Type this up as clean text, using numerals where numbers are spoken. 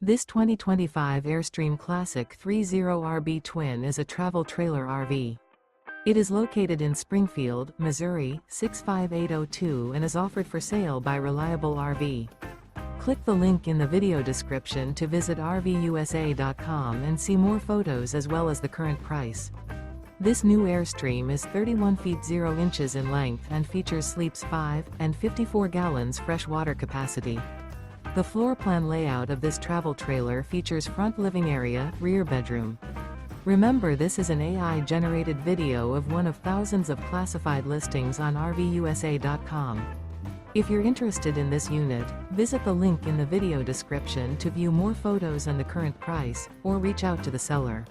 This 2025 Airstream Classic 30RB Twin is a travel trailer RV. It is located in Springfield, Missouri, 65802 and is offered for sale by Reliable RV. Click the link in the video description to visit RVUSA.com and see more photos as well as the current price. This new Airstream is 31 feet 0 inches in length and features sleeps 5 and 54 gallons fresh water capacity. The floor plan layout of this travel trailer features front living area, rear bedroom. Remember, this is an AI-generated video of one of thousands of classified listings on RVUSA.com. If you're interested in this unit, visit the link in the video description to view more photos and the current price, or reach out to the seller.